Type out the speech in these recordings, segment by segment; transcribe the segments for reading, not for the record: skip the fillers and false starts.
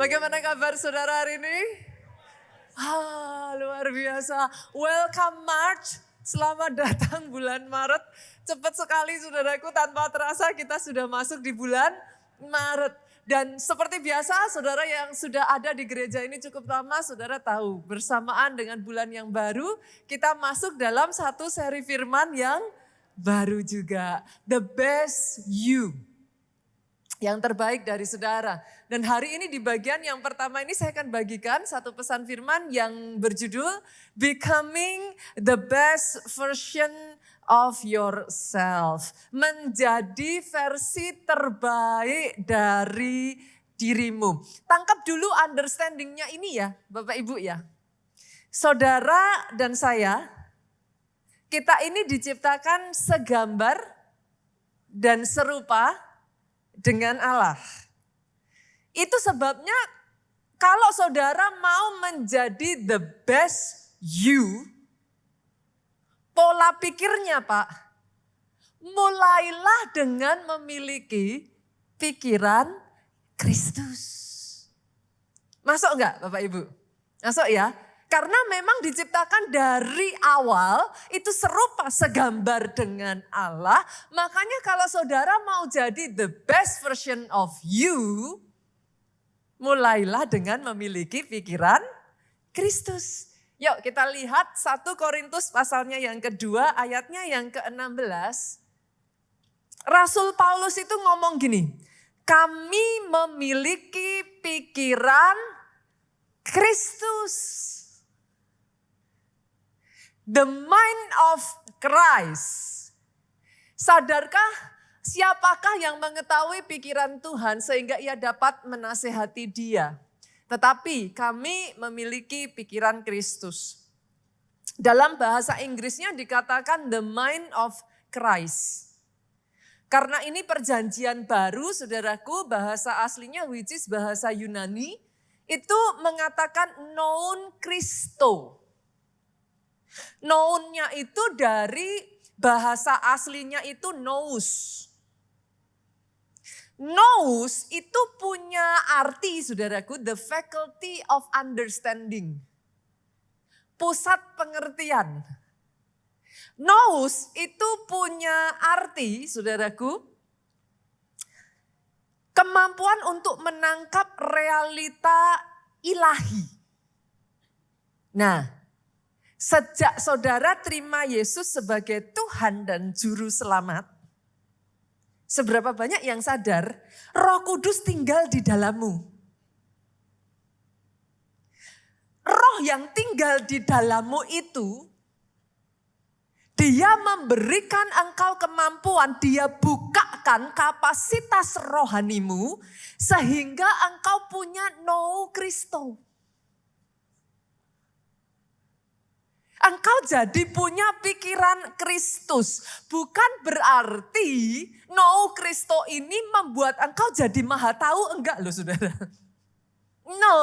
Bagaimana kabar saudara hari ini? Luar biasa. Welcome March. Selamat datang bulan Maret. Cepat sekali saudaraku, tanpa terasa kita sudah masuk di bulan Maret. Dan seperti biasa saudara yang sudah ada di gereja ini cukup lama, saudara tahu bersamaan dengan bulan yang baru kita masuk dalam satu seri firman yang baru juga. The best you. Yang terbaik dari saudara. Dan hari ini di bagian yang pertama ini saya akan bagikan satu pesan firman yang berjudul Becoming the best version of yourself. Menjadi versi terbaik dari dirimu. Tangkap dulu understandingnya ini ya Bapak Ibu ya. Saudara dan saya, kita ini diciptakan segambar dan serupa dengan Allah. Itu sebabnya kalau saudara mau menjadi the best you, pola pikirnya Pak, mulailah dengan memiliki pikiran Kristus. Masuk enggak Bapak Ibu? Masuk ya? Karena memang diciptakan dari awal itu serupa segambar dengan Allah. Makanya kalau saudara mau jadi the best version of you, mulailah dengan memiliki pikiran Kristus. Yuk kita lihat 1 Korintus pasalnya yang kedua, ayatnya yang ke-16. Rasul Paulus itu ngomong gini, kami memiliki pikiran Kristus. The mind of Christ. Sadarkah siapakah yang mengetahui pikiran Tuhan sehingga ia dapat menasehati dia? Tetapi kami memiliki pikiran Kristus. Dalam bahasa Inggrisnya dikatakan the mind of Christ. Karena ini perjanjian baru saudaraku, bahasa aslinya which is bahasa Yunani, itu mengatakan non Christo. Nounnya itu dari bahasa aslinya itu nous. Nous itu punya arti saudaraku, the faculty of understanding. Pusat pengertian. Nous itu punya arti saudaraku, kemampuan untuk menangkap realita ilahi. Nah, sejak saudara terima Yesus sebagai Tuhan dan Juru Selamat, seberapa banyak yang sadar Roh Kudus tinggal di dalammu? Roh yang tinggal di dalammu itu, dia memberikan engkau kemampuan, dia bukakan kapasitas rohanimu sehingga engkau punya know Kristo. Engkau jadi punya pikiran Kristus. Bukan berarti know Kristo ini membuat engkau jadi maha tahu. Enggak loh saudara. No.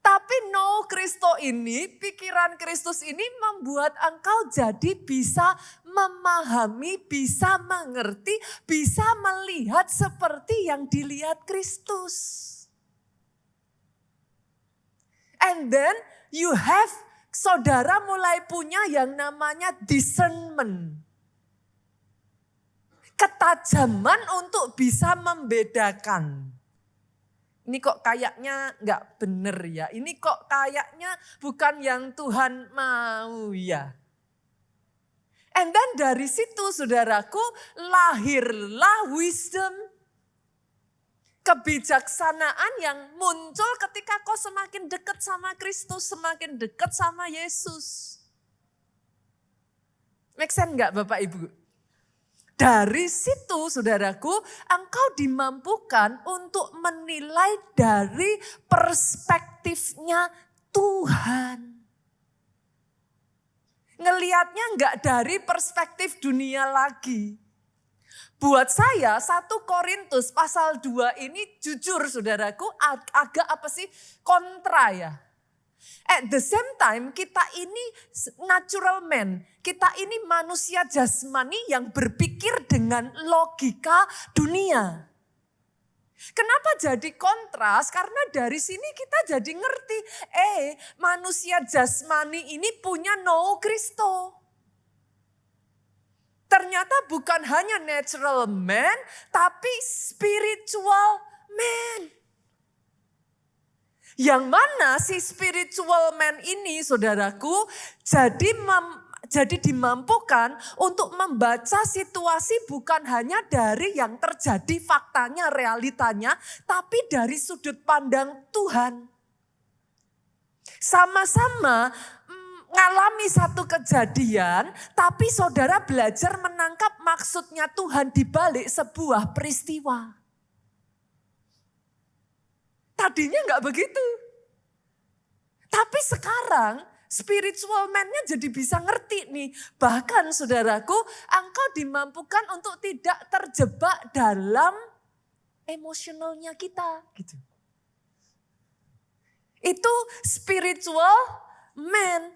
Tapi know Kristo ini, pikiran Kristus ini membuat engkau jadi bisa memahami, bisa mengerti, bisa melihat seperti yang dilihat Kristus. And then saudara mulai punya yang namanya discernment. Ketajaman untuk bisa membedakan. Ini kok kayaknya enggak benar ya. Ini kok kayaknya bukan yang Tuhan mau ya. And then dari situ saudaraku lahirlah wisdom. Kebijaksanaan yang muncul ketika kau semakin dekat sama Kristus, semakin dekat sama Yesus. Make sense enggak Bapak Ibu? Dari situ saudaraku, engkau dimampukan untuk menilai dari perspektifnya Tuhan. Ngelihatnya enggak dari perspektif dunia lagi. Buat saya 1 Korintus pasal 2 ini jujur saudaraku agak apa sih kontra ya. At the same time kita ini natural man, kita ini manusia jasmani yang berpikir dengan logika dunia. Kenapa jadi kontras? Karena dari sini kita jadi ngerti, manusia jasmani ini punya no Kristo. Ternyata bukan hanya natural man, tapi spiritual man. Yang mana si spiritual man ini, saudaraku, jadi dimampukan untuk membaca situasi bukan hanya dari yang terjadi faktanya, realitanya, tapi dari sudut pandang Tuhan. Sama-sama ngalami satu kejadian, tapi saudara belajar menangkap maksudnya Tuhan di balik sebuah peristiwa. Tadinya enggak begitu. Tapi sekarang spiritual man-nya jadi bisa ngerti nih. Bahkan saudaraku, engkau dimampukan untuk tidak terjebak dalam emosionalnya kita. Gitu. Itu spiritual man.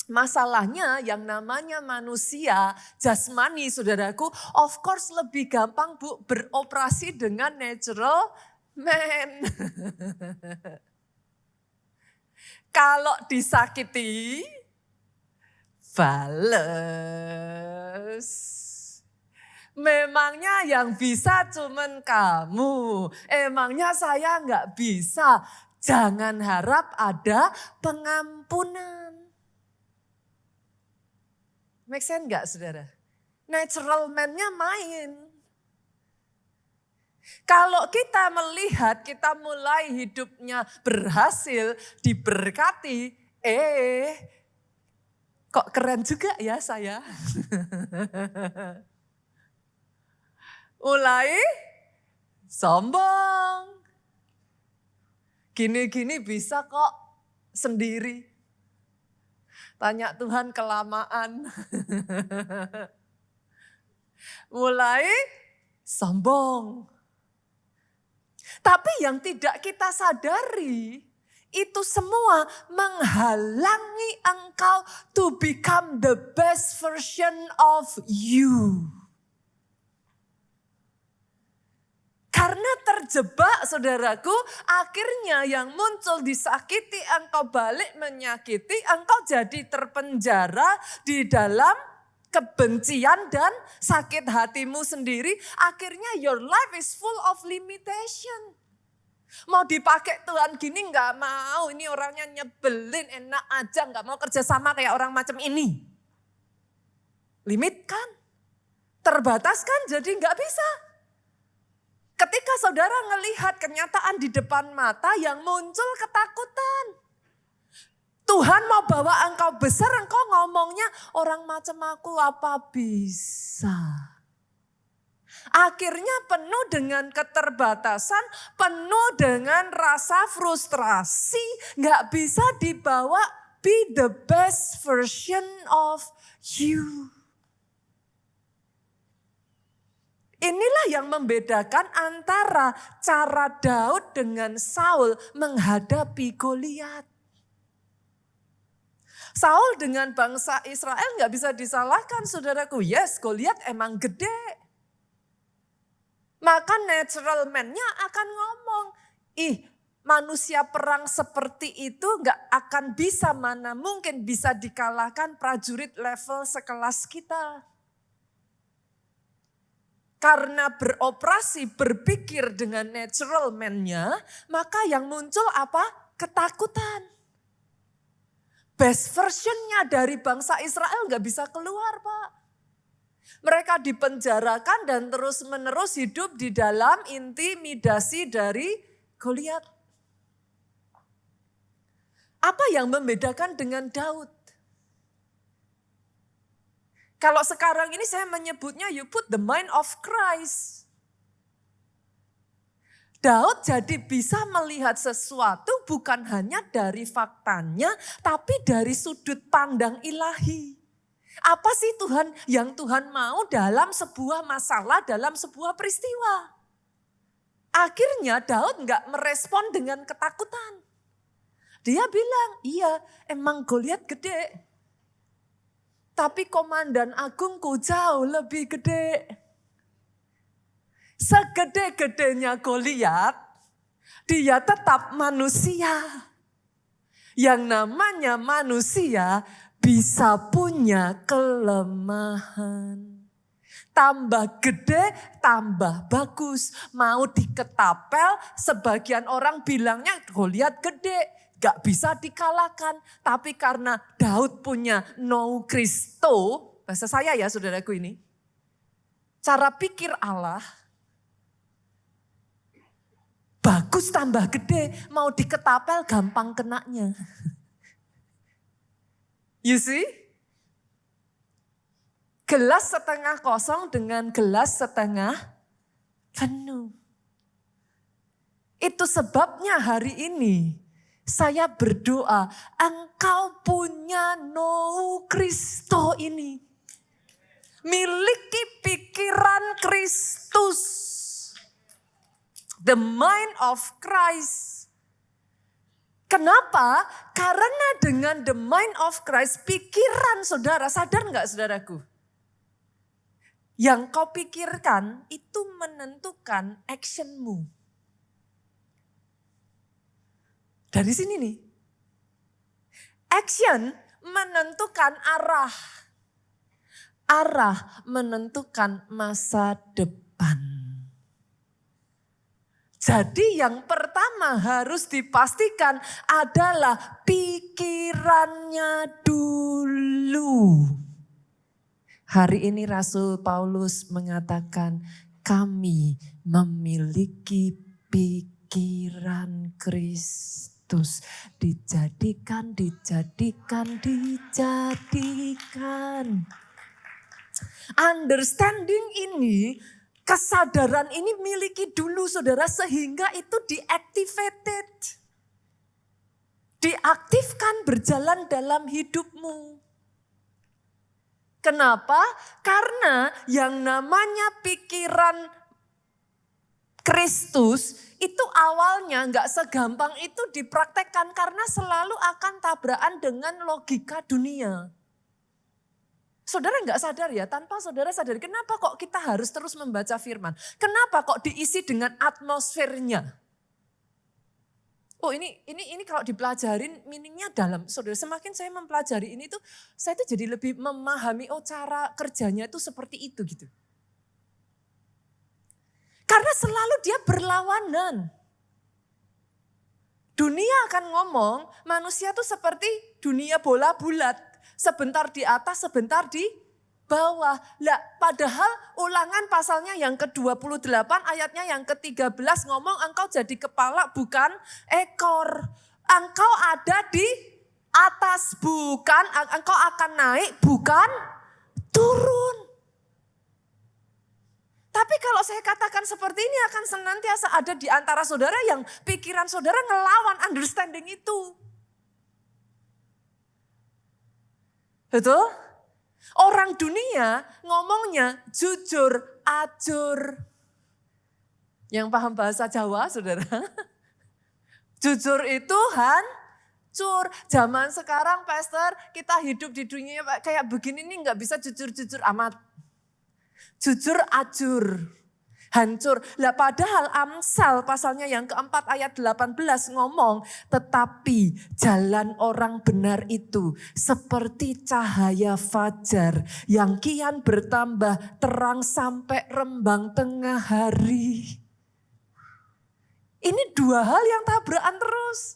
Masalahnya yang namanya manusia jasmani, saudaraku, of course lebih gampang beroperasi dengan natural man. Kalau disakiti, bales. Memangnya yang bisa cuman kamu. Emangnya saya nggak bisa. Jangan harap ada pengampunan. Make sense nggak, saudara? Natural man-nya main. Kalau kita melihat, kita mulai hidupnya berhasil, diberkati, kok keren juga ya saya. Mulai sombong. Gini-gini bisa kok sendiri. Tanya Tuhan kelamaan. Mulai sombong. Tapi yang tidak kita sadari, itu semua menghalangi engkau to become the best version of you. Karena terjebak, saudaraku, akhirnya yang muncul disakiti, engkau balik menyakiti, engkau jadi terpenjara di dalam kebencian dan sakit hatimu sendiri. Akhirnya your life is full of limitation. Mau dipakai Tuhan gini nggak mau, ini orangnya nyebelin, enak aja, nggak mau kerjasama kayak orang macam ini. Limit kan? Terbatas kan, jadi nggak bisa. Ketika saudara ngelihat kenyataan di depan mata yang muncul ketakutan. Tuhan mau bawa engkau besar, engkau ngomongnya orang macam aku apa bisa. Akhirnya penuh dengan keterbatasan, penuh dengan rasa frustrasi, gak bisa dibawa be the best version of you. Inilah yang membedakan antara cara Daud dengan Saul menghadapi Goliat. Saul dengan bangsa Israel gak bisa disalahkan, saudaraku. Yes, Goliat emang gede. Maka natural man-nya akan ngomong, manusia perang seperti itu gak akan bisa, mana mungkin bisa dikalahkan prajurit level sekelas kita. Karena beroperasi, berpikir dengan natural man-nya, maka yang muncul apa? Ketakutan. Best version-nya dari bangsa Israel gak bisa keluar, Pak. Mereka dipenjarakan dan terus-menerus hidup di dalam intimidasi dari Goliat. Apa yang membedakan dengan Daud? Kalau sekarang ini saya menyebutnya you put the mind of Christ. Daud jadi bisa melihat sesuatu bukan hanya dari faktanya, tapi dari sudut pandang ilahi. Apa sih yang Tuhan mau dalam sebuah masalah, dalam sebuah peristiwa? Akhirnya Daud gak merespon dengan ketakutan. Dia bilang, iya emang Goliat gede. Tapi komandan agungku jauh lebih gede. Segede-gedenya Goliat, dia tetap manusia. Yang namanya manusia bisa punya kelemahan. Tambah gede, tambah bagus. Mau diketapel, sebagian orang bilangnya Goliat gede. Gak bisa dikalahkan. Tapi karena Daud punya nou Kristo, bahasa saya ya saudaraku ini. Cara pikir Allah, bagus tambah gede, mau diketapel gampang kenanya. You see? Gelas setengah kosong dengan gelas setengah penuh. Itu sebabnya hari ini saya berdoa, engkau punya nou Kristo ini. Miliki pikiran Kristus. The mind of Christ. Kenapa? Karena dengan the mind of Christ, pikiran saudara, sadar enggak saudaraku? Yang kau pikirkan itu menentukan actionmu. Dari sini nih. Action menentukan arah. Arah menentukan masa depan. Jadi yang pertama harus dipastikan adalah pikirannya dulu. Hari ini Rasul Paulus mengatakan kami memiliki pikiran Kristus. Dijadikan. Understanding ini, kesadaran ini miliki dulu saudara sehingga itu diactivated. Diaktifkan berjalan dalam hidupmu. Kenapa? Karena yang namanya pikiran Kristus itu awalnya gak segampang itu dipraktekkan karena selalu akan tabrakan dengan logika dunia. Saudara nggak sadar ya, tanpa saudara sadari kenapa kok kita harus terus membaca firman. Kenapa kok diisi dengan atmosfernya. Oh ini kalau dipelajarin meaningnya dalam. Saudara semakin saya mempelajari ini tuh, saya tuh jadi lebih memahami cara kerjanya itu seperti itu gitu. Karena selalu dia berlawanan. Dunia akan ngomong manusia tuh seperti dunia bola bulat. Sebentar di atas, sebentar di bawah. Lah, padahal Ulangan pasalnya yang ke-28 ayatnya yang ke-13 ngomong engkau jadi kepala bukan ekor. Engkau ada di atas bukan, engkau akan naik bukan turun. Tapi kalau saya katakan seperti ini akan senantiasa ada di antara saudara yang pikiran saudara ngelawan understanding itu. Betul? Orang dunia ngomongnya jujur, ajur. Yang paham bahasa Jawa, saudara? Jujur itu hancur. Zaman sekarang, pastor, kita hidup di dunia kayak begini nih nggak bisa jujur-jujur amat. Jujur, ajur. Hancur. Lah padahal Amsal pasalnya yang keempat ayat 18 ngomong, tetapi jalan orang benar itu seperti cahaya fajar yang kian bertambah terang sampai rembang tengah hari. Ini dua hal yang tabrakan terus.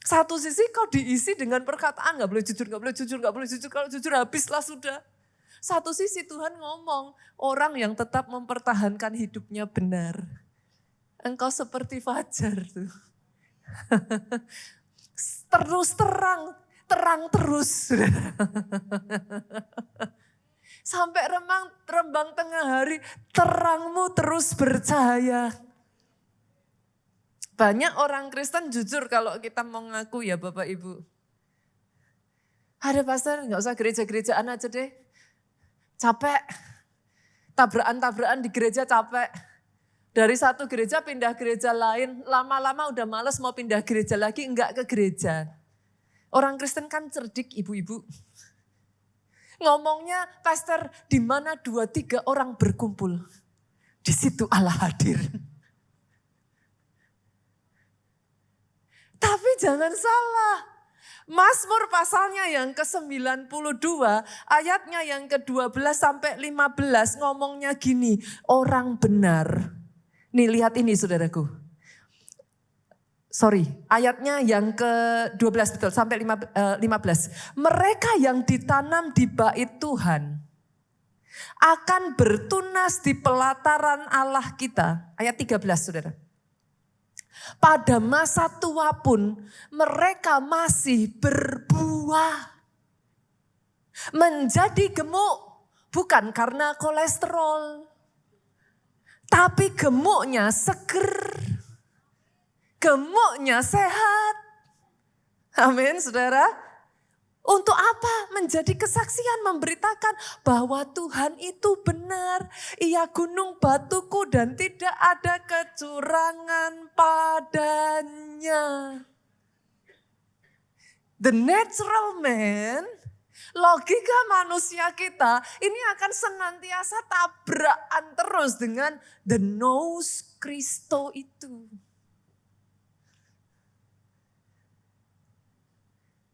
Satu sisi kau diisi dengan perkataan gak boleh jujur, gak boleh jujur, gak boleh jujur. Kalau jujur habislah sudah. Satu sisi Tuhan ngomong, orang yang tetap mempertahankan hidupnya benar. Engkau seperti fajar tuh. Terus terang terus. Sampai rembang tengah hari, terangmu terus bercahaya. Banyak orang Kristen jujur kalau kita mau ngaku ya Bapak Ibu. Ada pastor, gak usah gereja-gerejaan aja deh. Capek, tabrakan-tabrakan di gereja capek. Dari satu gereja pindah gereja lain, lama-lama udah males mau pindah gereja lagi, enggak ke gereja. Orang Kristen kan cerdik ibu-ibu. Ngomongnya, pastor di mana 2-3 orang berkumpul. Di situ Allah hadir. Tapi jangan salah. Mazmur pasalnya yang ke-92, ayatnya yang ke-12 sampai 15 ngomongnya gini, orang benar. Nih lihat ini saudaraku. Ayatnya yang ke-12 betul sampai 15. Mereka yang ditanam di bait Tuhan akan bertunas di pelataran Allah kita. Ayat 13 saudara. Pada masa tua pun mereka masih berbuah. Menjadi gemuk bukan karena kolesterol. Tapi gemuknya seger. Gemuknya sehat. Amin saudara. Untuk apa? Menjadi kesaksian memberitakan bahwa Tuhan itu benar. Ia gunung batuku dan tidak ada kecurangan padanya. The natural man, logika manusia kita ini akan senantiasa tabrakan terus dengan the nous Christo itu.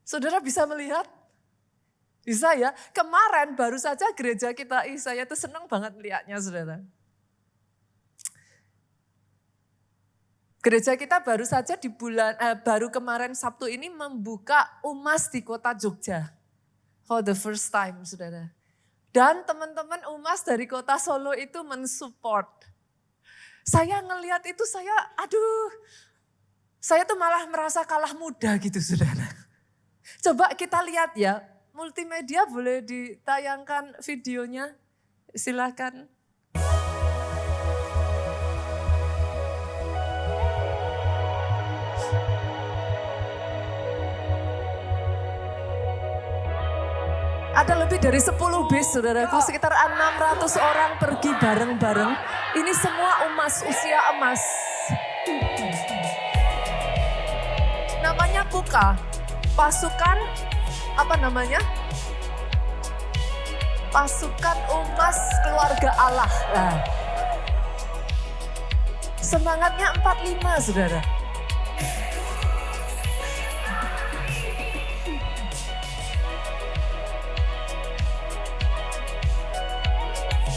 Saudara bisa melihat? Bisa ya? Kemarin baru saja gereja kita, saya tuh senang banget melihatnya saudara. Gereja kita baru saja baru kemarin Sabtu ini membuka UMAS di kota Jogja. For the first time saudara. Dan teman-teman UMAS dari kota Solo itu mensupport. Saya ngelihat itu saya tuh malah merasa kalah muda gitu saudara. Coba kita lihat ya, multimedia boleh ditayangkan videonya, silakan. Ada lebih dari 10 bis saudaraku, sekitar 600 orang pergi bareng-bareng. Ini semua UMAS, usia emas. Namanya PUKA. Pasukan Pasukan UMAS Keluarga Allah. Nah, semangatnya 45 saudara.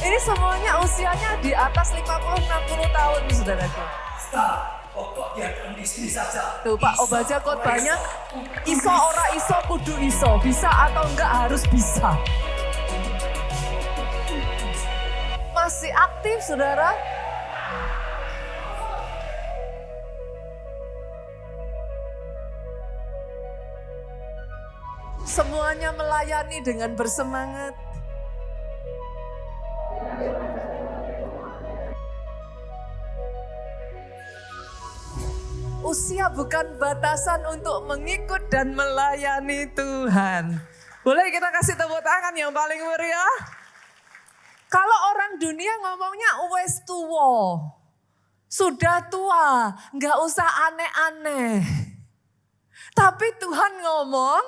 Ini semuanya usianya di atas 50-60 tahun saudaraku. Pokok biarkan di sini saja. Tuh Pak Obaja khotbahnya, iso ora iso kudu iso, bisa atau enggak harus bisa. Masih aktif saudara. Semuanya melayani dengan bersemangat. Usia bukan batasan untuk mengikut dan melayani Tuhan. Boleh kita kasih tepuk tangan yang paling meriah? Kalau orang dunia ngomongnya wes tua, sudah tua, nggak usah aneh-aneh. Tapi Tuhan ngomong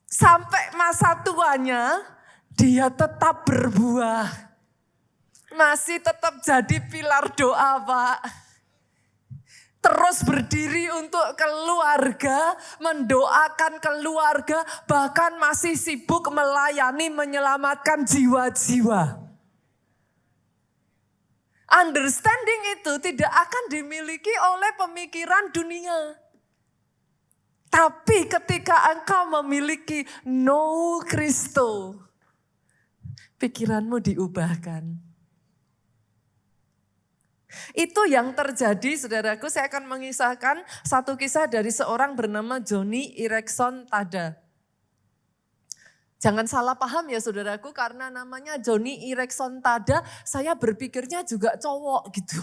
sampai masa tuanya dia tetap berbuah. Masih tetap jadi pilar doa Pak. Terus berdiri untuk keluarga, mendoakan keluarga, bahkan masih sibuk melayani, menyelamatkan jiwa-jiwa. Understanding itu tidak akan dimiliki oleh pemikiran dunia. Tapi ketika engkau memiliki no Kristo, pikiranmu diubahkan. Itu yang terjadi saudaraku, saya akan mengisahkan satu kisah dari seorang bernama Joni Eareckson Tada. Jangan salah paham ya saudaraku, karena namanya Joni Eareckson Tada, saya berpikirnya juga cowok gitu.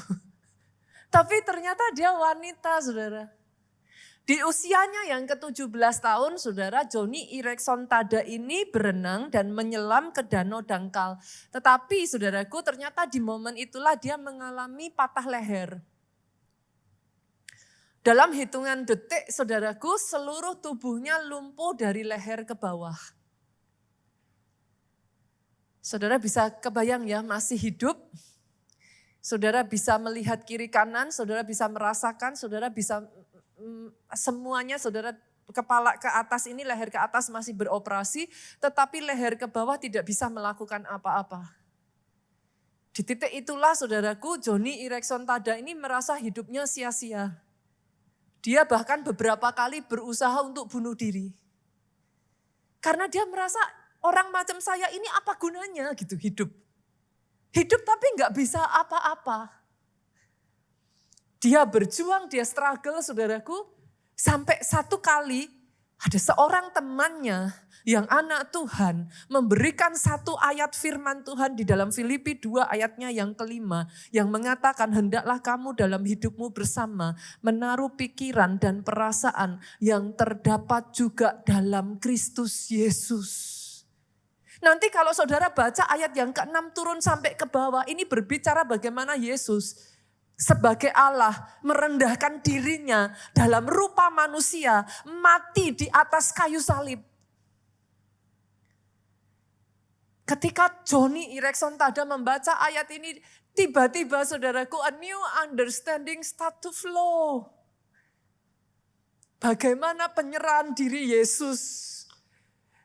Tapi ternyata dia wanita saudara. Di usianya yang ke-17 tahun, saudara, Joni Eareckson Tada ini berenang dan menyelam ke Danau Dangkal. Tetapi saudaraku, ternyata di momen itulah dia mengalami patah leher. Dalam hitungan detik, saudaraku, seluruh tubuhnya lumpuh dari leher ke bawah. Saudara bisa kebayang ya, masih hidup, Saudara bisa melihat kiri kanan, saudara bisa merasakan, saudara bisa semuanya, saudara kepala ke atas ini, leher ke atas masih beroperasi, tetapi leher ke bawah tidak bisa melakukan apa-apa. Di titik itulah saudaraku, Johnny Erickson Tada ini merasa hidupnya sia-sia. Dia bahkan beberapa kali berusaha untuk bunuh diri. Karena dia merasa orang macam saya ini apa gunanya gitu hidup. Hidup tapi nggak bisa apa-apa. Dia berjuang, dia struggle saudaraku. Sampai satu kali ada seorang temannya yang anak Tuhan memberikan satu ayat firman Tuhan di dalam Filipi 2 ayatnya yang kelima. Yang mengatakan hendaklah kamu dalam hidupmu bersama menaruh pikiran dan perasaan yang terdapat juga dalam Kristus Yesus. Nanti kalau saudara baca ayat yang ke-6 turun sampai ke bawah, ini berbicara bagaimana Yesus sebagai Allah merendahkan dirinya dalam rupa manusia, mati di atas kayu salib. Ketika Johnny Erickson Tada membaca ayat ini, tiba-tiba saudaraku a new understanding start to flow. Bagaimana penyerahan diri Yesus.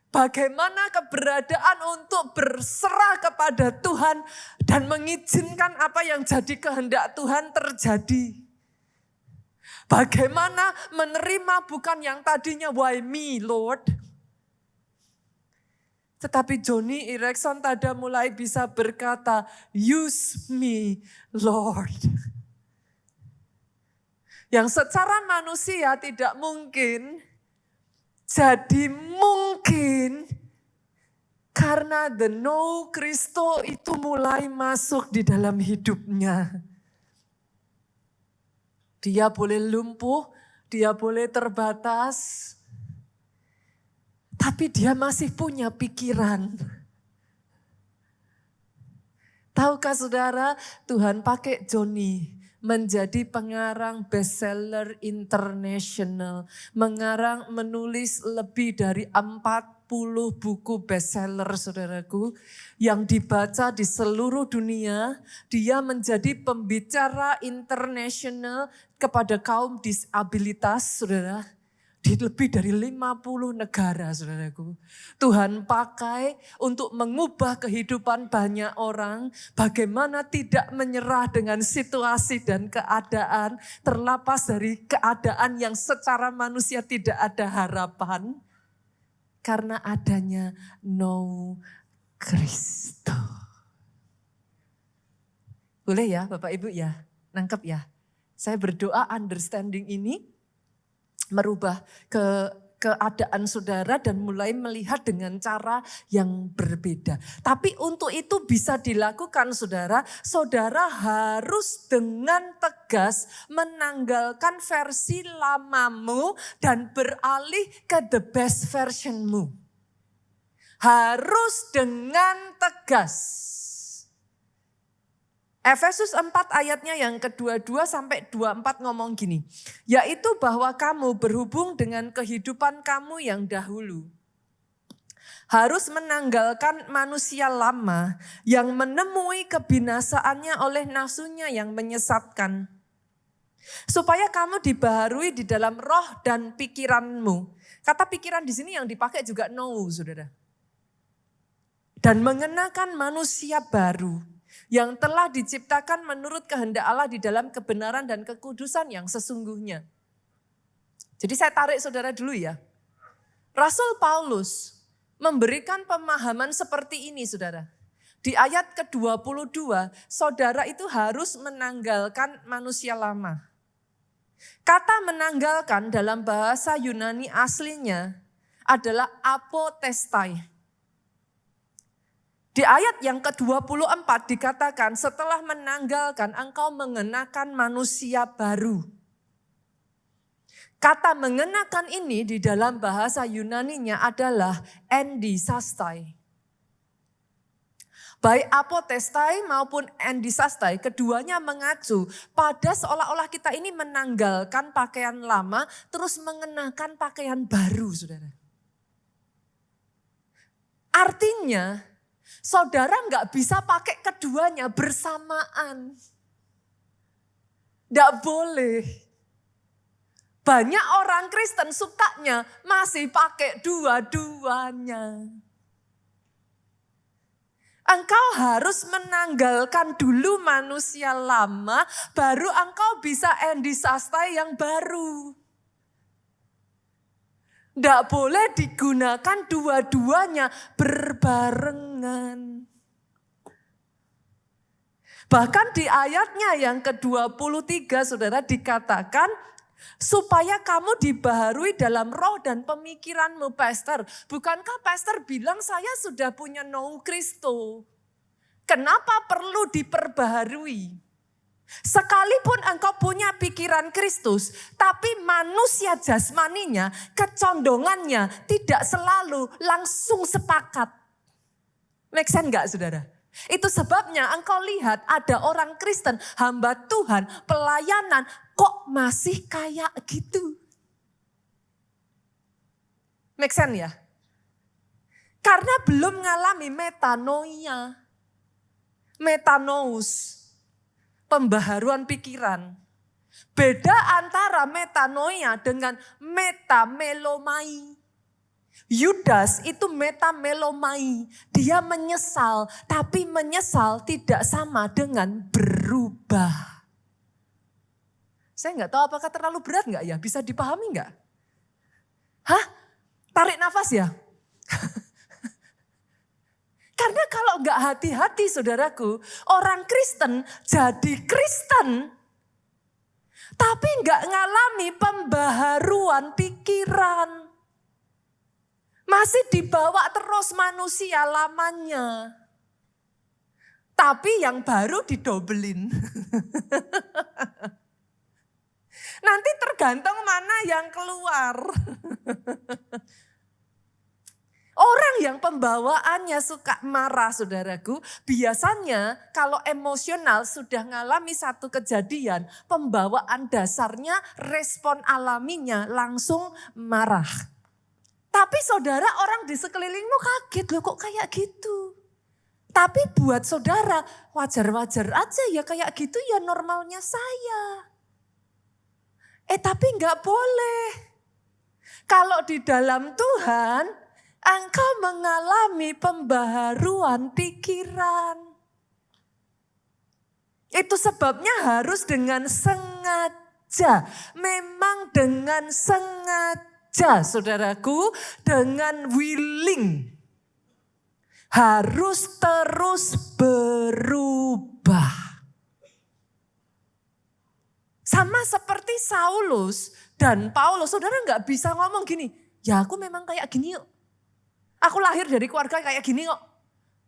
Bagaimana keberadaan untuk berserah kepada Tuhan dan mengizinkan apa yang jadi kehendak Tuhan terjadi. Bagaimana menerima bukan yang tadinya why me Lord. Tetapi Johnny Erickson Tada mulai bisa berkata, use me Lord. Yang secara manusia tidak mungkin, jadi mungkin karena the know Kristo itu mulai masuk di dalam hidupnya. Dia boleh lumpuh, dia boleh terbatas, tapi dia masih punya pikiran. Tahukah saudara, Tuhan pakai Johnny menjadi pengarang bestseller internasional. Menulis lebih dari 40 buku bestseller saudaraku. Yang dibaca di seluruh dunia. Dia menjadi pembicara internasional kepada kaum disabilitas saudara. Di lebih dari 50 negara saudaraku. Tuhan pakai untuk mengubah kehidupan banyak orang. Bagaimana tidak menyerah dengan situasi dan keadaan. Terlepas dari keadaan yang secara manusia tidak ada harapan. Karena adanya know Kristo. Boleh ya Bapak Ibu ya? Nangkep ya? Saya berdoa understanding ini merubah keadaan saudara dan mulai melihat dengan cara yang berbeda. Tapi untuk itu bisa dilakukan saudara harus dengan tegas menanggalkan versi lamamu dan beralih ke the best versionmu. Harus dengan tegas. Efesus 4 ayatnya yang ke-22 sampai 24 ngomong gini. Yaitu bahwa kamu berhubung dengan kehidupan kamu yang dahulu. Harus menanggalkan manusia lama yang menemui kebinasaannya oleh nafsunya yang menyesatkan. Supaya kamu dibaharui di dalam roh dan pikiranmu. Kata pikiran di sini yang dipakai juga know saudara. Dan mengenakan manusia baru. Yang telah diciptakan menurut kehendak Allah di dalam kebenaran dan kekudusan yang sesungguhnya. Jadi saya tarik saudara dulu ya. Rasul Paulus memberikan pemahaman seperti ini saudara. Di ayat ke-22, saudara itu harus menanggalkan manusia lama. Kata menanggalkan dalam bahasa Yunani aslinya adalah apotestai. Di ayat yang ke-24 dikatakan setelah menanggalkan engkau mengenakan manusia baru. Kata mengenakan ini di dalam bahasa Yunaninya adalah endisastai. Baik apotestai maupun endisastai keduanya mengacu pada seolah-olah kita ini menanggalkan pakaian lama terus mengenakan pakaian baru saudara. Artinya saudara nggak bisa pakai keduanya bersamaan. Tidak boleh. Banyak orang Kristen sukanya masih pakai dua-duanya. Engkau harus menanggalkan dulu manusia lama, baru engkau bisa endisastai yang baru. Tidak boleh digunakan dua-duanya berbarengan. Bahkan di ayatnya yang ke-23 saudara dikatakan, supaya kamu dibaharui dalam roh dan pemikiranmu, pastor. Bukankah pastor bilang saya sudah punya know Kristo? Kenapa perlu diperbaharui? Sekalipun engkau punya pikiran Kristus, tapi manusia jasmaninya, kecondongannya tidak selalu langsung sepakat. Make sense enggak saudara? Itu sebabnya engkau lihat ada orang Kristen, hamba Tuhan, pelayanan, kok masih kayak gitu? Make sense ya? Karena belum mengalami metanoia, metanous, pembaharuan pikiran. Beda antara metanoia dengan metamelomai. Yudas itu metamelomai, dia menyesal, tapi menyesal tidak sama dengan berubah. Saya nggak tahu apakah terlalu berat nggak ya, bisa dipahami nggak? Hah? Tarik nafas ya? Karena kalau nggak hati-hati saudaraku, orang Kristen jadi Kristen, tapi nggak ngalami pembaharuan pikiran. Masih dibawa terus manusia lamanya. Tapi yang baru didobelin. Nanti tergantung mana yang keluar. Orang yang pembawaannya suka marah saudaraku, biasanya kalau emosional sudah ngalami satu kejadian, pembawaan dasarnya, respon alaminya langsung marah. Tapi saudara, orang di sekelilingmu kaget loh kok kayak gitu. Tapi buat saudara wajar-wajar aja ya kayak gitu ya normalnya saya. Tapi enggak boleh. Kalau di dalam Tuhan engkau mengalami pembaharuan pikiran. Itu sebabnya harus dengan sengaja. Memang dengan sengaja. Saudaraku, dengan willing harus terus berubah. Sama seperti Saulus dan Paulus, saudara nggak bisa ngomong gini, ya aku memang kayak gini yuk. Aku lahir dari keluarga kayak gini kok.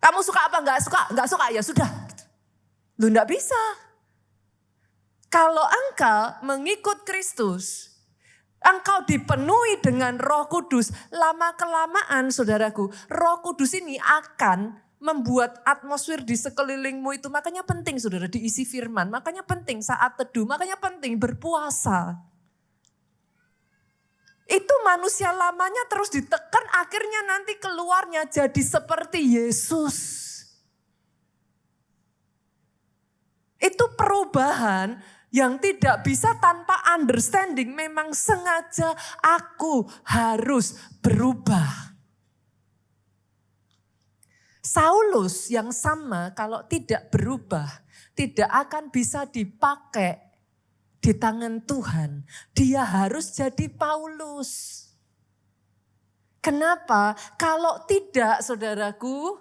Kamu suka apa nggak suka ya sudah. Lu nggak bisa. Kalau engkau mengikut Kristus, engkau dipenuhi dengan Roh Kudus, lama-kelamaan saudaraku, Roh Kudus ini akan membuat atmosfer di sekelilingmu itu. Makanya penting saudara diisi firman, makanya penting saat teduh, makanya penting berpuasa. Itu manusia lamanya terus ditekan, akhirnya nanti keluarnya jadi seperti Yesus. Itu perubahan yang tidak bisa tanpa understanding, memang sengaja aku harus berubah. Saulus yang sama kalau tidak berubah, tidak akan bisa dipakai di tangan Tuhan. Dia harus jadi Paulus. Kenapa? Kalau tidak saudaraku,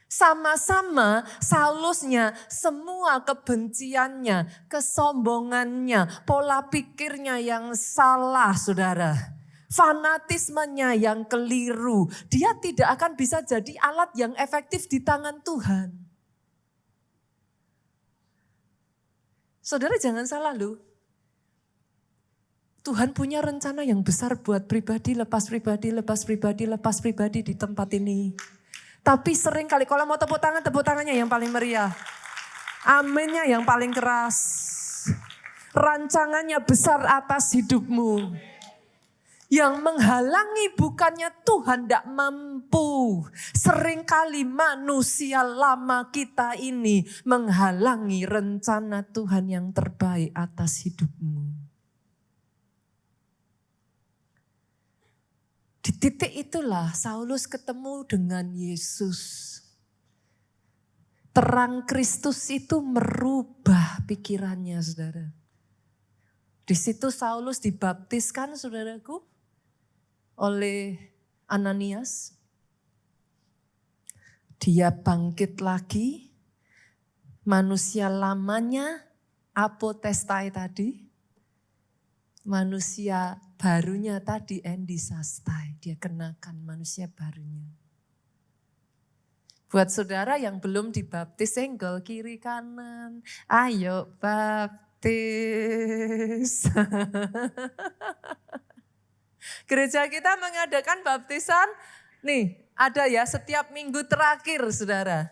sama-sama Saulusnya, semua kebenciannya, kesombongannya, pola pikirnya yang salah saudara. Fanatismenya yang keliru. Dia tidak akan bisa jadi alat yang efektif di tangan Tuhan. Saudara jangan salah loh. Tuhan punya rencana yang besar buat pribadi, lepas pribadi, lepas pribadi, lepas pribadi di tempat ini. Tapi sering kali kalau mau tepuk tangannya yang paling meriah. Aminnya yang paling keras. Rancangannya besar atas hidupmu. Yang menghalangi bukannya Tuhan tidak mampu. Seringkali manusia lama kita ini menghalangi rencana Tuhan yang terbaik atas hidupmu. Di titik itulah Saulus ketemu dengan Yesus. Terang Kristus itu merubah pikirannya, saudara. Di situ Saulus dibaptiskan, saudaraku, oleh Ananias. Dia bangkit lagi, manusia lamanya apotestai tadi, manusia barunya tadi endisastai, dia kenakan manusia barunya. Buat saudara yang belum dibaptis, senggol kiri kanan, ayo baptis. Gereja kita mengadakan baptisan, nih ada ya setiap minggu terakhir saudara.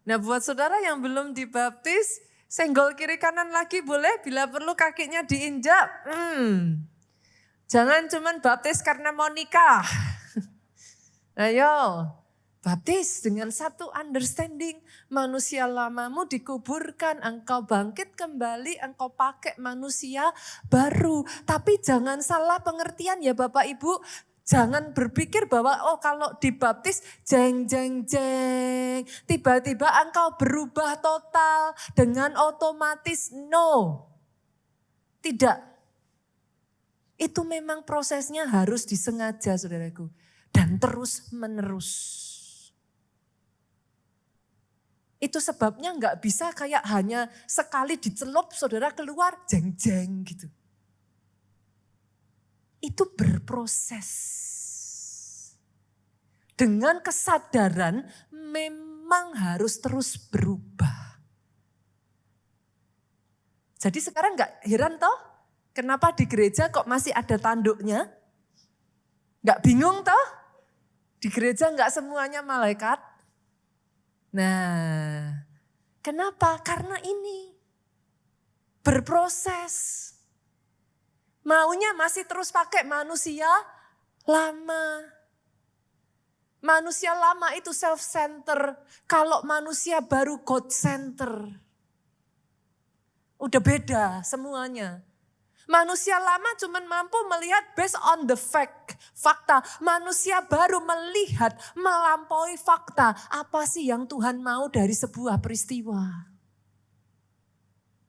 Nah buat saudara yang belum dibaptis, senggol kiri kanan lagi boleh, bila perlu kakinya diinjak. Jangan cuman baptis karena mau nikah. Ayo, baptis dengan satu understanding. Manusia lamamu dikuburkan, engkau bangkit kembali, engkau pakai manusia baru. Tapi jangan salah pengertian ya Bapak Ibu. Jangan berpikir bahwa kalau dibaptis jeng jeng jeng. Tiba-tiba engkau berubah total dengan otomatis. No, tidak. Itu memang prosesnya harus disengaja saudaraku. Dan terus menerus. Itu sebabnya nggak bisa kayak hanya sekali dicelup saudara keluar jeng-jeng gitu. Itu berproses. Dengan kesadaran memang harus terus berubah. Jadi sekarang nggak heran toh? Kenapa di gereja kok masih ada tanduknya? Nggak bingung toh? Di gereja nggak semuanya malaikat. Nah, kenapa? Karena ini berproses. Maunya masih terus pakai manusia lama. Manusia lama itu self-center. Kalau manusia baru God-center. Udah beda semuanya. Manusia lama cuma mampu melihat based on the fact, fakta. Manusia baru melihat melampaui fakta. Apa sih yang Tuhan mau dari sebuah peristiwa?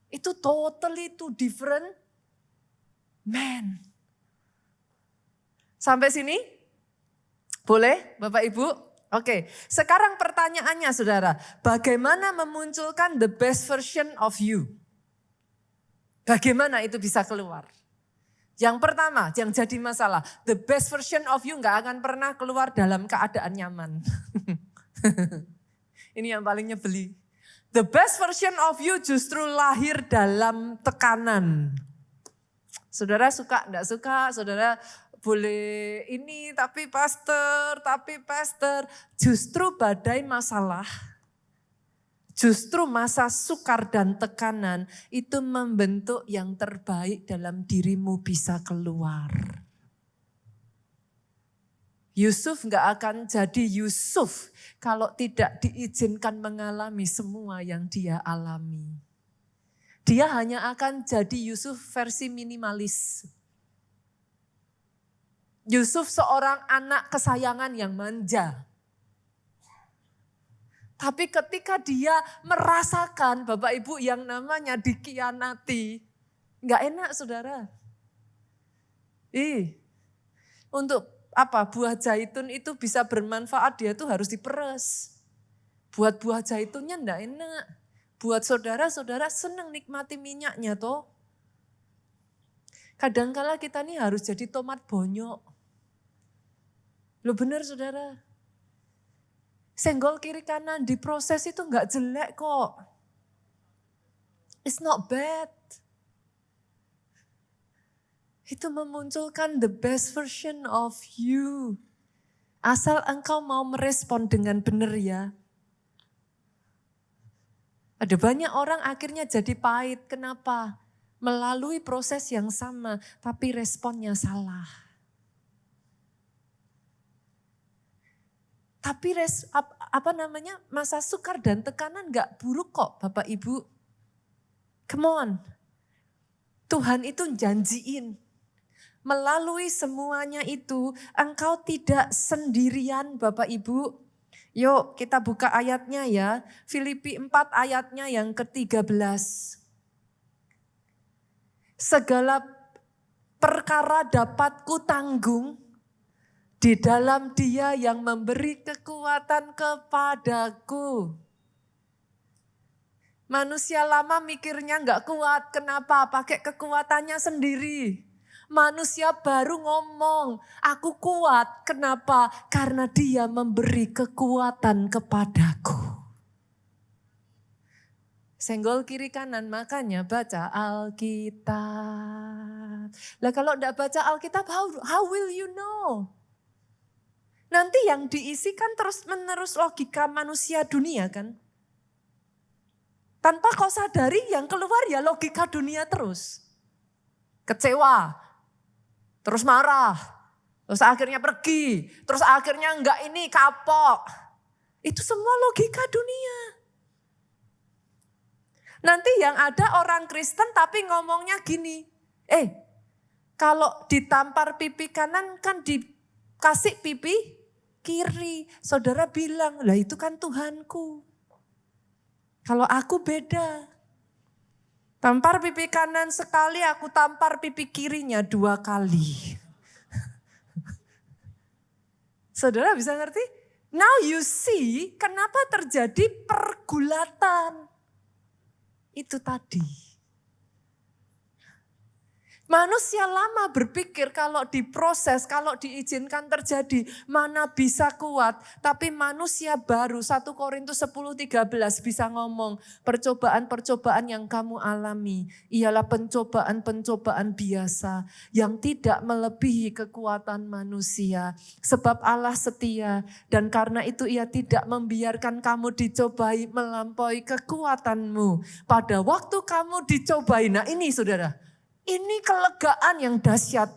Itu totally two different men. Sampai sini? Boleh Bapak Ibu? Oke, sekarang pertanyaannya saudara. Bagaimana memunculkan the best version of you? Bagaimana itu bisa keluar? Yang pertama, yang jadi masalah, the best version of you gak akan pernah keluar dalam keadaan nyaman. Ini yang paling nyebeli. The best version of you justru lahir dalam tekanan. Saudara suka, enggak suka, saudara boleh ini tapi pastor. Justru badai masalah. Justru masa sukar dan tekanan itu membentuk yang terbaik dalam dirimu bisa keluar. Yusuf gak akan jadi Yusuf kalau tidak diizinkan mengalami semua yang dia alami. Dia hanya akan jadi Yusuf versi minimalis. Yusuf seorang anak kesayangan yang manja. Tapi ketika dia merasakan Bapak Ibu yang namanya dikhianati, gak enak saudara. Untuk apa? Buah zaitun itu bisa bermanfaat, dia tuh harus diperes. Buat buah zaitunnya gak enak. Buat saudara-saudara senang nikmati minyaknya toh. Kadangkala kita nih harus jadi tomat bonyok. Loh benar saudara. Senggol kiri kanan diproses itu enggak jelek kok. It's not bad. Itu memunculkan the best version of you. Asal engkau mau merespon dengan benar ya. Ada banyak orang akhirnya jadi pahit. Kenapa? Melalui proses yang sama tapi responnya salah. Tapi masa sukar dan tekanan gak buruk kok Bapak Ibu. Come on. Tuhan itu janjiin. Melalui semuanya itu engkau tidak sendirian Bapak Ibu. Yuk kita buka ayatnya ya. Filipi 4 ayatnya yang ke-13. Segala perkara dapat kutanggung di dalam Dia yang memberi kekuatan kepadaku. Manusia lama mikirnya gak kuat, kenapa? Pakai kekuatannya sendiri. Manusia baru ngomong, aku kuat, kenapa? Karena Dia memberi kekuatan kepadaku. Senggol kiri kanan, makanya baca Alkitab. Lah kalau enggak baca Alkitab, how will you know? Nanti yang diisi kan terus menerus logika manusia dunia kan. Tanpa kau sadari yang keluar ya logika dunia terus. Kecewa, terus marah, terus akhirnya pergi, terus akhirnya enggak ini kapok. Itu semua logika dunia. Nanti yang ada orang Kristen tapi ngomongnya gini, kalau ditampar pipi kanan kan dikasih pipi kiri. Saudara bilang, lah itu kan Tuhanku. Kalau aku beda. Tampar pipi kanan sekali, aku tampar pipi kirinya 2 kali. Saudara bisa ngerti? Now you see kenapa terjadi pergulatan. Itu tadi. Manusia lama berpikir kalau diproses, kalau diizinkan terjadi, mana bisa kuat. Tapi manusia baru 1 Korintus 10:13 bisa ngomong, percobaan-percobaan yang kamu alami ialah pencobaan-pencobaan biasa yang tidak melebihi kekuatan manusia. Sebab Allah setia dan karena itu Ia tidak membiarkan kamu dicobai melampaui kekuatanmu. Pada waktu kamu dicobai, nah ini saudara. Ini kelegaan yang dahsyat.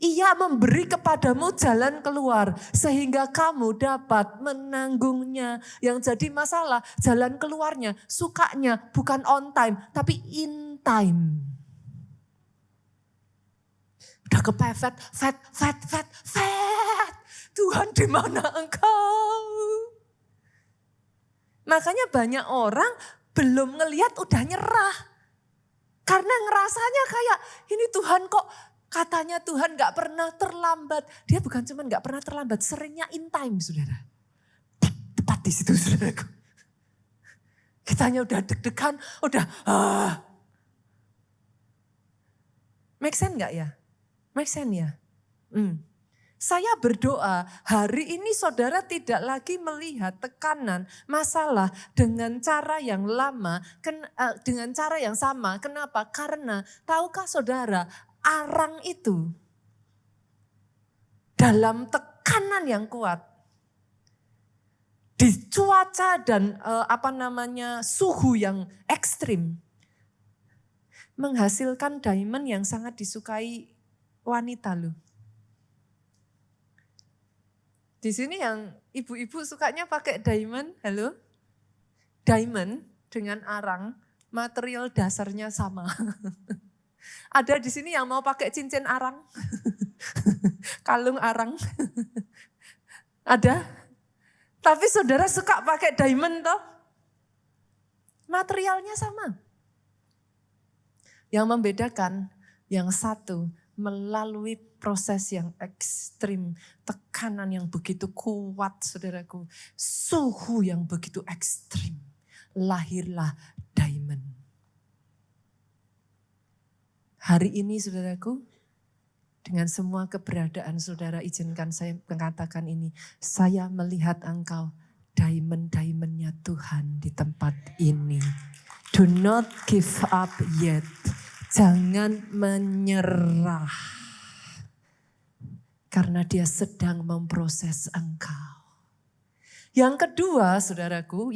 Ia memberi kepadamu jalan keluar sehingga kamu dapat menanggungnya. Yang jadi masalah jalan keluarnya sukanya bukan on time tapi in time. Udah kepepet, fat. Tuhan di mana engkau? Makanya banyak orang belum ngelihat udah nyerah. Karena ngerasanya kayak ini Tuhan kok katanya Tuhan gak pernah terlambat. Dia bukan cuma gak pernah terlambat, seringnya in time saudara. Tepat di situ saudaraku. Kitanya udah deg-degan, udah Make sense gak ya? Make sense ya? Saya berdoa hari ini saudara tidak lagi melihat tekanan, masalah dengan cara yang lama, dengan cara yang sama. Kenapa? Karena tahukah saudara, arang itu dalam tekanan yang kuat, di cuaca dan suhu yang ekstrim, menghasilkan diamond yang sangat disukai wanita loh. Di sini yang ibu-ibu sukanya pakai diamond, halo? Diamond dengan arang, material dasarnya sama. Ada di sini yang mau pakai cincin arang? Kalung arang? Ada? Tapi saudara suka pakai diamond toh? Materialnya sama. Yang membedakan, yang satu melalui proses yang ekstrim, tekanan yang begitu kuat saudaraku, suhu yang begitu ekstrim, lahirlah diamond. Hari ini saudaraku, dengan semua keberadaan saudara, izinkan saya mengatakan ini, saya melihat engkau diamond-diamondnya Tuhan di tempat ini. Do not give up yet, jangan menyerah. Karena dia sedang memproses engkau. Yang kedua saudaraku,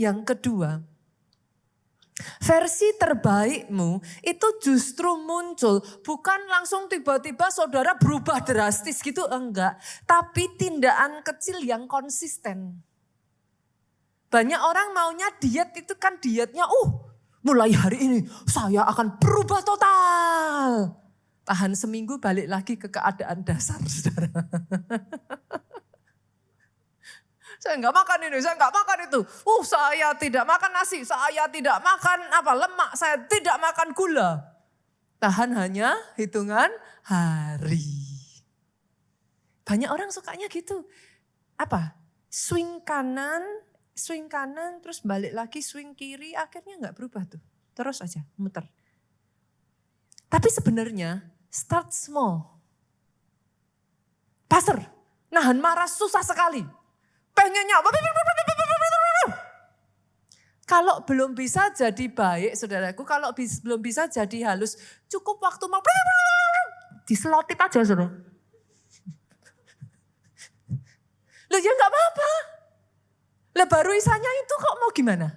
versi terbaikmu itu justru muncul. Bukan langsung tiba-tiba saudara berubah drastis gitu, enggak. Tapi tindakan kecil yang konsisten. Banyak orang maunya diet itu kan dietnya, mulai hari ini saya akan berubah total. Tahan seminggu balik lagi ke keadaan dasar, saudara. Saya nggak makan ini, saya nggak makan itu. Saya tidak makan nasi, saya tidak makan lemak, saya tidak makan gula. Tahan hanya hitungan hari. Banyak orang sukanya gitu. Swing kanan, terus balik lagi swing kiri, akhirnya nggak berubah tuh. Terus aja muter. Tapi sebenarnya start small. Pastor, nahan marah susah sekali. Pengennya, kalau belum bisa jadi baik, saudaraku, kalau belum bisa jadi halus, cukup waktu mau diselotip aja, saudara. Loh ya gak apa-apa. Lah baru isanya itu kok mau gimana?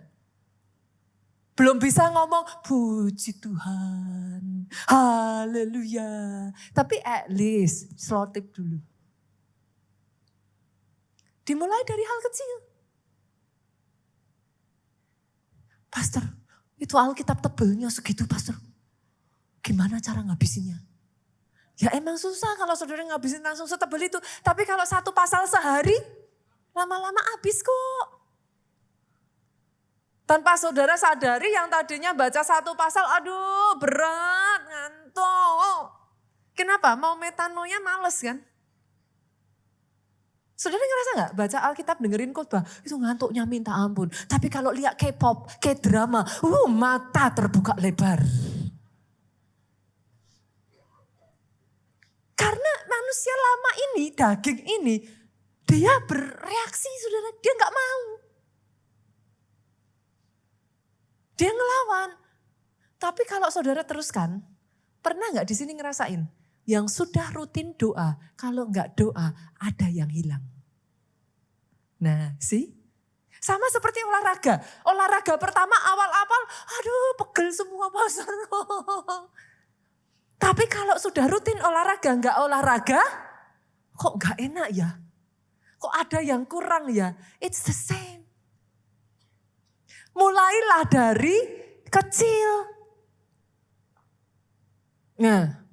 Belum bisa ngomong, puji Tuhan, haleluya. Tapi at least selotip dulu. Dimulai dari hal kecil. Pastor, itu Alkitab tebelnya segitu, Pastor. Gimana cara ngabisinnya? Ya emang susah kalau saudara ngabisin langsung setebel itu. Tapi kalau satu pasal sehari, lama-lama habis kok. Tanpa saudara sadari yang tadinya baca satu pasal, aduh berat, ngantuk. Kenapa? Mau metanoia males kan? Saudara ngerasa gak baca Alkitab dengerin khotbah itu ngantuknya minta ampun. Tapi kalau lihat K-pop, K-drama, mata terbuka lebar. Karena manusia lama ini, daging ini, dia bereaksi saudara, dia gak mau. Dia ngelawan. Tapi kalau saudara teruskan, pernah gak di sini ngerasain? Yang sudah rutin doa, kalau enggak doa ada yang hilang. Nah sama seperti olahraga. Olahraga pertama awal-awal, aduh pegel semua pasar. Tapi kalau sudah rutin olahraga, enggak olahraga, kok enggak enak ya? Kok ada yang kurang ya? It's the same. Mulailah dari kecil. Nah.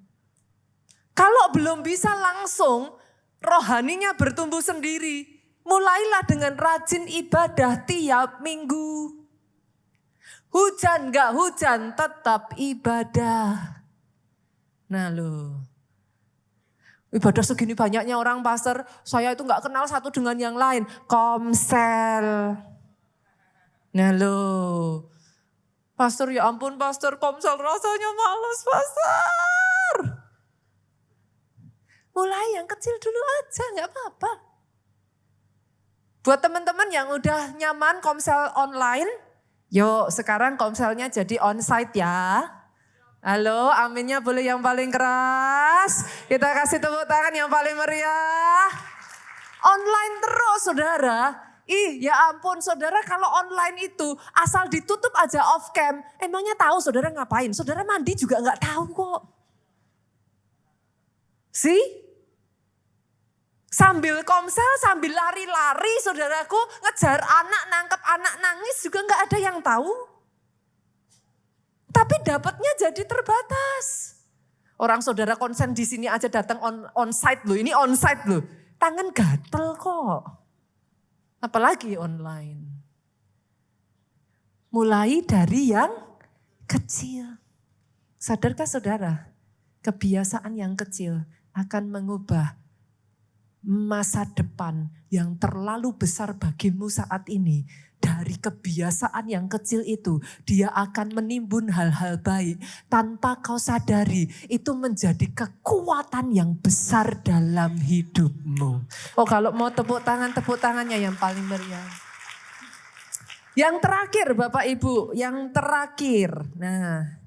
Kalau belum bisa langsung, rohaninya bertumbuh sendiri. Mulailah dengan rajin ibadah tiap minggu. Hujan gak hujan, tetap ibadah. Nah loh, ibadah segini banyaknya orang pastor, saya itu gak kenal satu dengan yang lain. Komsel. Nah loh, pastor ya ampun pastor, komsel rasanya males pastor. Mulai yang kecil dulu aja, gak apa-apa. Buat teman-teman yang udah nyaman komsel online, yuk sekarang komselnya jadi onsite ya. Halo, aminnya boleh yang paling keras. Kita kasih tepuk tangan yang paling meriah. Online terus saudara. Ya ampun saudara, kalau online itu asal ditutup aja off cam, emangnya tahu saudara ngapain? Saudara mandi juga gak tahu kok. Sambil komsel, sambil lari-lari saudaraku, ngejar anak, nangkep anak nangis juga gak ada yang tahu. Tapi dapatnya jadi terbatas. Orang saudara konsen di sini aja datang on-site loh, ini on-site loh. Tangan gatel kok. Apalagi online. Mulai dari yang kecil. Sadarkah saudara, kebiasaan yang kecil akan mengubah masa depan yang terlalu besar bagimu saat ini. Dari kebiasaan yang kecil itu, dia akan menimbun hal-hal baik. Tanpa kau sadari, itu menjadi kekuatan yang besar dalam hidupmu. Oh kalau mau tepuk tangannya yang paling meriah. Yang terakhir Bapak Ibu, yang terakhir. Nah,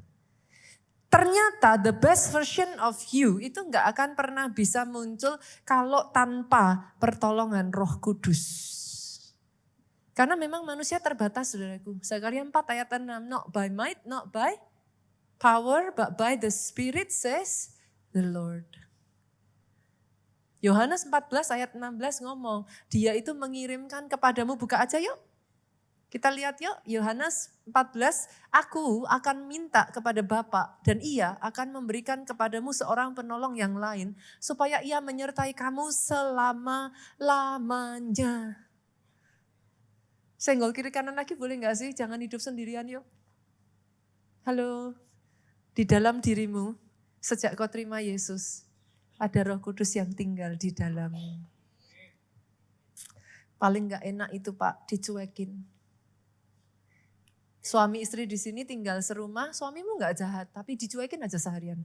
ternyata the best version of you itu gak akan pernah bisa muncul kalau tanpa pertolongan Roh Kudus. Karena memang manusia terbatas saudaraku. Zakaria 4 ayat 6, not by might, not by power, but by the Spirit says the Lord. Yohanes 14 ayat 16 ngomong, dia itu mengirimkan kepadamu, buka aja yuk. Kita lihat yuk Yohanes 14, aku akan minta kepada Bapa dan ia akan memberikan kepadamu seorang penolong yang lain supaya ia menyertai kamu selama-lamanya. Senggol kiri kanan lagi boleh gak sih? Jangan hidup sendirian yuk. Halo, di dalam dirimu sejak kau terima Yesus ada Roh Kudus yang tinggal di dalammu. Paling gak enak itu Pak, dicuekin. Suami istri di sini tinggal serumah, suamimu nggak jahat, tapi dicuekin aja seharian.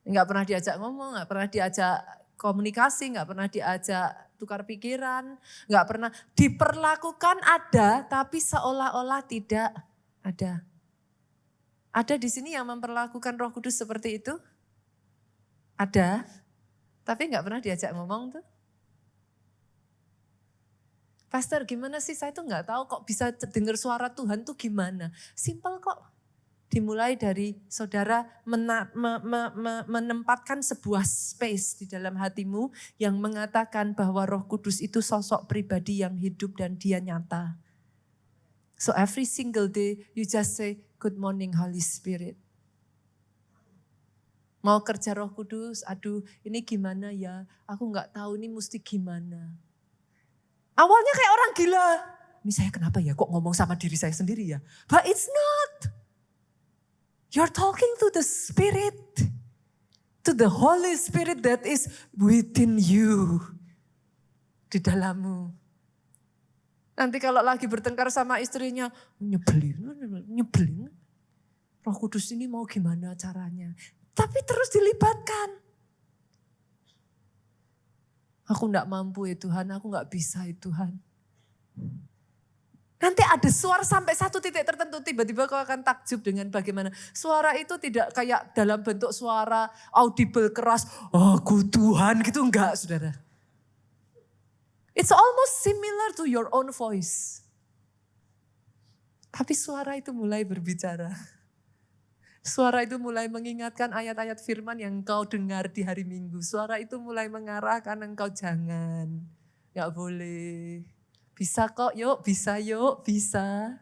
Nggak pernah diajak ngomong, nggak pernah diajak komunikasi, nggak pernah diajak tukar pikiran, nggak pernah diperlakukan ada, tapi seolah-olah tidak ada. Ada di sini yang memperlakukan Roh Kudus seperti itu? Ada, tapi nggak pernah diajak ngomong tuh. Pastor gimana sih, saya tuh nggak tahu kok bisa dengar suara Tuhan tuh gimana. Simple kok. Dimulai dari saudara menempatkan sebuah space di dalam hatimu yang mengatakan bahwa Roh Kudus itu sosok pribadi yang hidup dan dia nyata. So every single day you just say, good morning Holy Spirit. Mau kerja Roh Kudus, aduh ini gimana ya, aku nggak tahu ini mesti gimana. Awalnya kayak orang gila. Ini saya kenapa ya kok ngomong sama diri saya sendiri ya. But it's not. You're talking to the Spirit. To the Holy Spirit that is within you. Di dalammu. Nanti kalau lagi bertengkar sama istrinya. Nyebelin. Roh Kudus ini mau gimana caranya. Tapi terus dilibatkan. Aku enggak mampu ya Tuhan, aku enggak bisa ya Tuhan. Nanti ada suara sampai satu titik tertentu, tiba-tiba kau akan takjub dengan bagaimana. Suara itu tidak kayak dalam bentuk suara audible keras, aku Tuhan gitu, enggak saudara. It's almost similar to your own voice. Tapi suara itu mulai berbicara. Suara itu mulai mengingatkan ayat-ayat firman yang engkau dengar di hari Minggu. Suara itu mulai mengarahkan engkau jangan. Gak boleh. Bisa kok yuk, bisa yuk, bisa.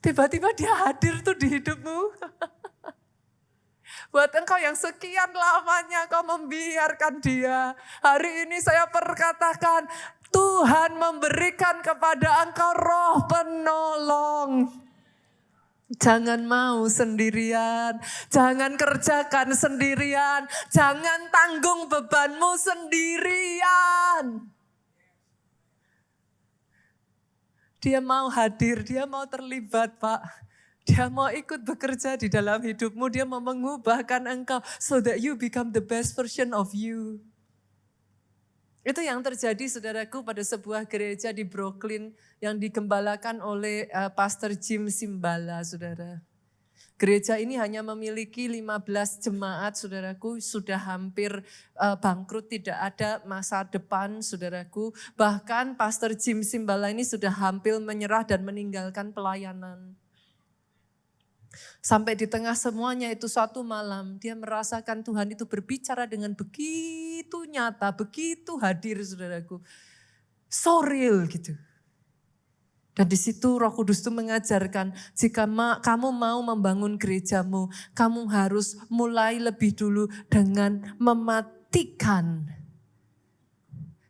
Tiba-tiba dia hadir tuh di hidupmu. Buat engkau yang sekian lamanya kau membiarkan dia. Hari ini saya perkatakan Tuhan memberikan kepada engkau roh penolong. Jangan mau sendirian, jangan kerjakan sendirian, jangan tanggung bebanmu sendirian. Dia mau hadir, dia mau terlibat Pak. Dia mau ikut bekerja di dalam hidupmu, dia mau mengubahkan engkau so that you become the best version of you. Itu yang terjadi saudaraku pada sebuah gereja di Brooklyn yang digembalakan oleh Pastor Jim Simbala saudara. Gereja ini hanya memiliki 15 jemaat saudaraku, sudah hampir bangkrut, tidak ada masa depan saudaraku. Bahkan Pastor Jim Simbala ini sudah hampir menyerah dan meninggalkan pelayanan. Sampai di tengah semuanya itu suatu malam dia merasakan Tuhan itu berbicara dengan begitu nyata, begitu hadir saudaraku. So real gitu. Dan di situ Roh Kudus itu mengajarkan jika kamu mau membangun gerejamu, kamu harus mulai lebih dulu dengan mematikan.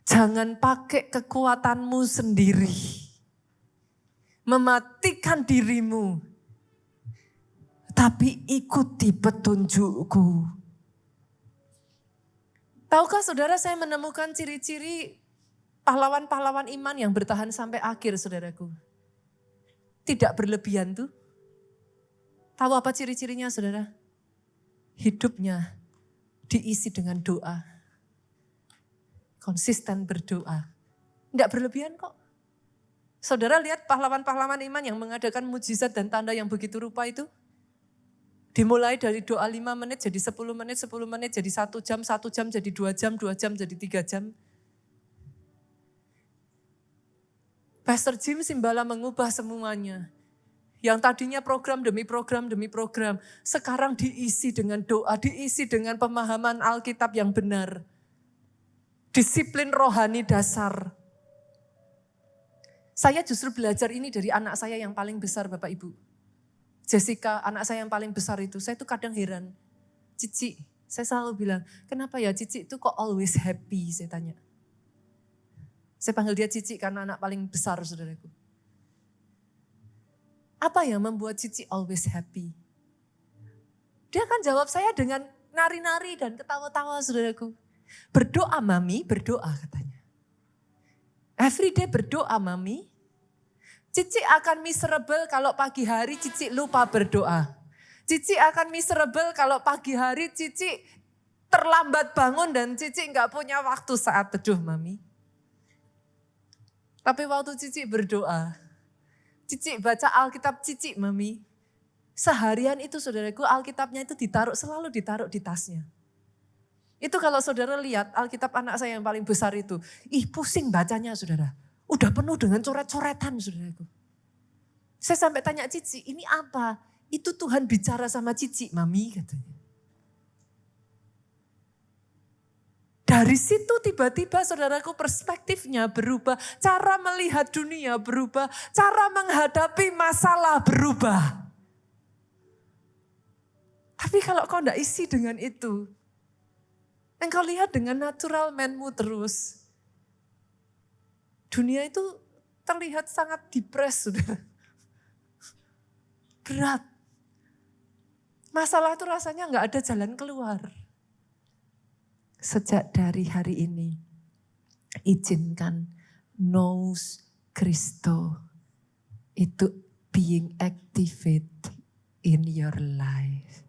Jangan pakai kekuatanmu sendiri. Mematikan dirimu. Tapi ikuti petunjukku. Tahukah saudara saya menemukan ciri-ciri pahlawan-pahlawan iman yang bertahan sampai akhir saudaraku. Tidak berlebihan tuh. Tahu apa ciri-cirinya saudara? Hidupnya diisi dengan doa. Konsisten berdoa. Enggak berlebihan kok. Saudara lihat pahlawan-pahlawan iman yang mengadakan mujizat dan tanda yang begitu rupa itu. Dimulai dari doa 5 menit jadi 10 menit, 10 menit jadi 1 jam, 1 jam jadi 2 jam, 2 jam jadi 3 jam. Pastor Jim Simbala mengubah semuanya. Yang tadinya program demi program demi program, sekarang diisi dengan doa, diisi dengan pemahaman Alkitab yang benar. Disiplin rohani dasar. Saya justru belajar ini dari anak saya yang paling besar Bapak Ibu. Jessica, anak saya yang paling besar itu, saya tuh kadang heran. Cici, saya selalu bilang, kenapa ya Cici itu kok always happy, saya tanya. Saya panggil dia Cici karena anak paling besar saudaraku. Apa yang membuat Cici always happy? Dia akan jawab saya dengan nari-nari dan ketawa-tawa saudaraku. Berdoa Mami, berdoa katanya. Everyday berdoa Mami. Cici akan miserable kalau pagi hari Cici lupa berdoa. Cici akan miserable kalau pagi hari Cici terlambat bangun dan Cici nggak punya waktu saat teduh Mami. Tapi waktu Cici berdoa, Cici baca Alkitab Cici Mami. Seharian itu saudaraku Alkitabnya itu selalu ditaruh di tasnya. Itu kalau saudara lihat Alkitab anak saya yang paling besar itu, pusing bacanya saudara. Udah penuh dengan coret-coretan saudaraku. Saya sampai tanya Cici, ini apa? Itu Tuhan bicara sama Cici, Mami katanya. Dari situ tiba-tiba saudaraku perspektifnya berubah. Cara melihat dunia berubah. Cara menghadapi masalah berubah. Tapi kalau kau tidak isi dengan itu, engkau lihat dengan natural man-mu terus. Dunia itu terlihat sangat depres, saudara. Berat. Masalah itu rasanya nggak ada jalan keluar. Sejak dari hari ini, izinkan nous Christo itu being activate in your life.